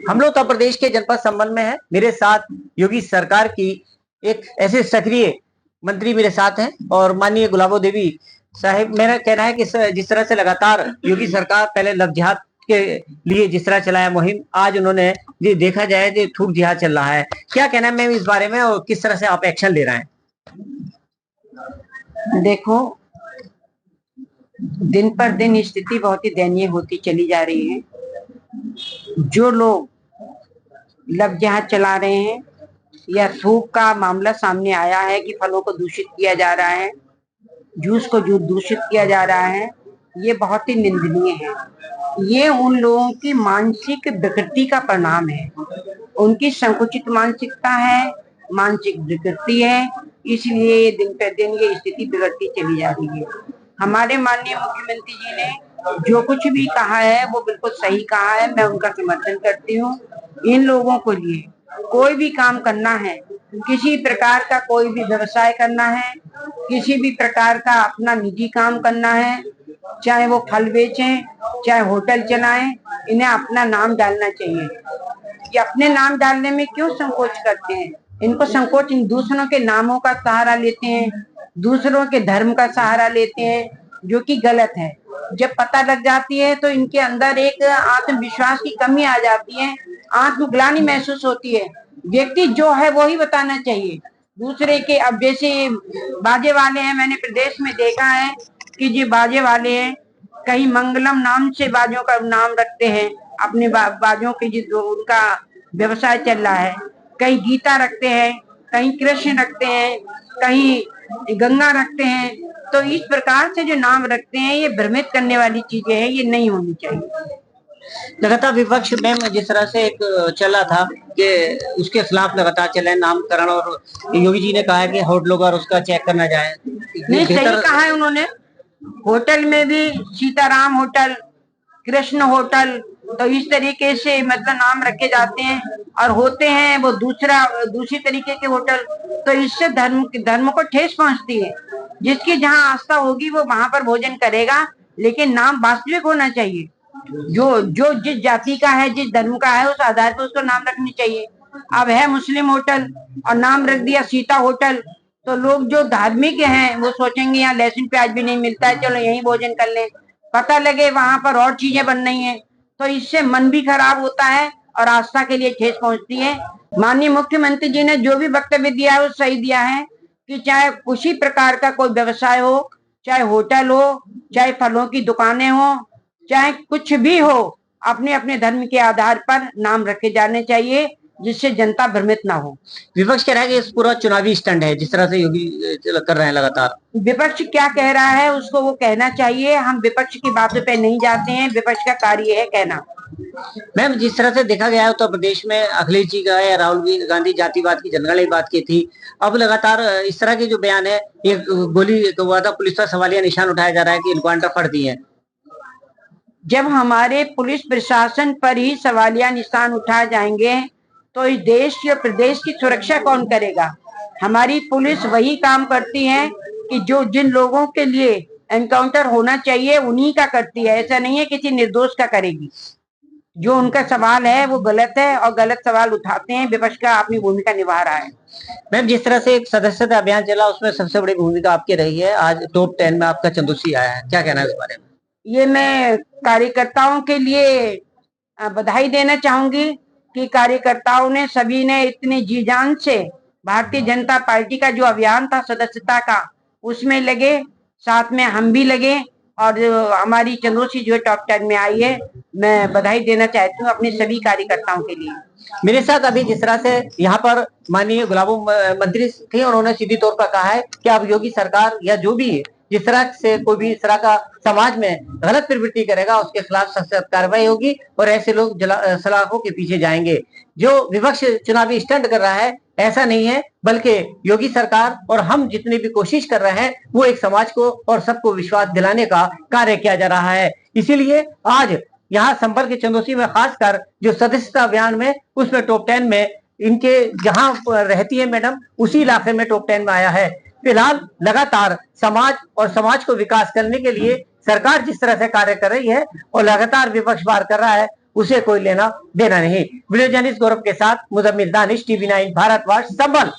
हम लोग उत्तर प्रदेश के जनपद संबंध में है। मेरे साथ योगी सरकार की एक ऐसे सक्रिय मंत्री मेरे साथ हैं और माननीय गुलाबो देवी साहिब। मेरा कहना है कि जिस तरह से लगातार योगी सरकार पहले लव जिहाद के लिए जिस तरह चलाया मुहिम, आज उन्होंने ये देखा जाए कि थूक जिहाद चल रहा है। क्या कहना है मैम इस बारे में और किस तरह से आप एक्शन ले रहे हैं? देखो, दिन पर दिन स्थिति बहुत ही दयनीय होती चली जा रही है। जो लोग लव जिहाद चला रहे हैं या थूक का मामला सामने आया है कि फलों को दूषित किया जा रहा है, जूस को दूषित किया जा रहा है, ये बहुत ही निंदनीय है। ये उन लोगों की मानसिक विकृति का परिणाम है, उनकी संकुचित मानसिकता है, मानसिक विकृति है। इसलिए दिन पर दिन ये स्थिति बिगड़ती चली जा रही है। हमारे माननीय मुख्यमंत्री जी ने जो कुछ भी कहा है वो बिल्कुल सही कहा है, मैं उनका समर्थन करती हूँ। इन लोगों को लिए कोई भी काम करना है, किसी प्रकार का कोई भी व्यवसाय करना है, किसी भी प्रकार का अपना निजी काम करना है, चाहे वो फल बेचें, चाहे होटल चलाएं, इन्हें अपना नाम डालना चाहिए। ये अपने नाम डालने में क्यों संकोच करते हैं? इनको संकोच इन दूसरों के नामों का सहारा लेते हैं, दूसरों के धर्म का सहारा लेते हैं, जो कि गलत है। जब पता लग जाती है तो इनके अंदर एक आत्मविश्वास की कमी आ जाती है, आत्मग्लानि महसूस होती है। व्यक्ति जो है वो ही बताना चाहिए, दूसरे के। अब जैसे बाजे वाले हैं, मैंने प्रदेश में देखा है कि जो बाजे वाले हैं, कहीं मंगलम नाम से बाजों का नाम रखते हैं, अपने बाजों के जो उनका व्यवसाय चल रहा है, कहीं गीता रखते हैं, कहीं कृष्ण रखते हैं, कहीं गंगा रखते हैं। तो इस प्रकार से जो नाम रखते हैं, ये भ्रमित करने वाली चीजें हैं, ये नहीं होनी चाहिए। लगातार विपक्ष में जिस तरह से एक चला था कि उसके खिलाफ लगातार चले नामकरण, और योगी जी ने कहा है कि होटलों पर उसका चेक करना जाए। नहीं, सही कहा है उन्होंने। होटल में भी सीताराम होटल, कृष्ण होटल, तो इस तरीके से मतलब नाम रखे जाते हैं, और होते हैं वो दूसरी तरीके के होटल। तो इससे धर्म को ठेस पहुंचती है। जिसकी जहां आस्था होगी वो वहां पर भोजन करेगा, लेकिन नाम वास्तविक होना चाहिए। जो जिस जाति का है, जिस धर्म का है, उस आधार पर उसको नाम रखनी चाहिए। अब है मुस्लिम होटल और नाम रख दिया सीता होटल, तो लोग जो धार्मिक हैं वो सोचेंगे यहाँ लहसुन प्याज भी नहीं मिलता है, चलो यहीं भोजन कर लें। पता लगे वहां पर और चीजें बन रही हैं, तो इससे मन भी खराब होता है और आस्था के लिए ठेस पहुंचती है। माननीय मुख्यमंत्री जी ने जो भी वक्तव्य दिया है वो सही दिया है कि चाहे किसी प्रकार का कोई व्यवसाय हो, चाहे होटल हो, चाहे फलों की दुकानें हो, चाहे कुछ भी हो, अपने अपने धर्म के आधार पर नाम रखे जाने चाहिए, जिससे जनता भ्रमित ना हो। विपक्ष कह रहा है कि इस पूरा चुनावी स्टंट है, जिस तरह से योगी कर रहे हैं लगातार। विपक्ष क्या कह रहा है उसको वो कहना चाहिए। हम विपक्ष की बातों पे नहीं जाते हैं, विपक्ष का कार्य है कहना। मैम, जिस तरह से देखा गया है उत्तर प्रदेश में अखिलेश जी का है, राहुल गांधी जातिवाद की जनगणना की बात की थी, अब लगातार इस तरह के जो बयान है, ये गोली हुआ था, पुलिस पर सवालिया निशान उठाया जा रहा है कि इनकाउंटर फट दिए हैं। जब हमारे पुलिस प्रशासन पर ही सवालिया निशान उठाए जाएंगे तो इस देश की और प्रदेश की सुरक्षा कौन करेगा? हमारी पुलिस वही काम करती है कि जो जिन लोगों के लिए एनकाउंटर होना चाहिए उन्हीं का करती है। ऐसा नहीं है किसी निर्दोष का करेगी। जो उनका सवाल है वो गलत है और गलत सवाल उठाते हैं। विपक्ष का अपनी भूमिका निभा रहा है। मैम, जिस तरह से एक सदस्यता अभियान चला उसमें सबसे बड़ी भूमिका आपकी रही है, आज टॉप 10 में आपका चंदूसी आया है, क्या कहना है इस बारे में? ये मैं कार्यकर्ताओं के लिए बधाई देना चाहूंगी कि कार्यकर्ताओं ने सभी ने इतने जी जान से भारतीय जनता पार्टी का जो अभियान था सदस्यता का, उसमें लगे, साथ में हम भी लगे, और हमारी चंदोसी जो टॉप 10 में आई है। मैं बधाई देना चाहती हूँ अपने सभी कार्यकर्ताओं के लिए। मेरे साथ अभी जिस तरह से यहाँ पर माननीय गुलाबो मंत्री थे, उन्होंने सीधी तौर पर कहा है कि अब योगी सरकार या जो भी जिस तरह से कोई भी इस तरह का समाज में गलत प्रवृत्ति करेगा उसके खिलाफ सख्त कार्रवाई होगी और ऐसे लोग सलाखों के पीछे जाएंगे। जो विपक्ष चुनावी स्टंट कर रहा है ऐसा नहीं है, बल्कि योगी सरकार और हम जितनी भी कोशिश कर रहे हैं वो एक समाज को और सबको विश्वास दिलाने का कार्य किया जा रहा है। इसीलिए आज यहाँ संपर्क चंदोसी में खासकर जो सदस्यता अभियान में उसमें टॉप 10 में इनके जहां रहती है मैडम उसी इलाके में टॉप 10 में आया है। फिलहाल लगातार समाज और समाज को विकास करने के लिए सरकार जिस तरह से कार्य कर रही है और लगातार विपक्ष वार कर रहा है, उसे कोई लेना देना नहीं। वीडियो जर्नलिस्ट गौरव के साथ मुजम्मिल दानिश, TV9 भारतवर्ष, संभल।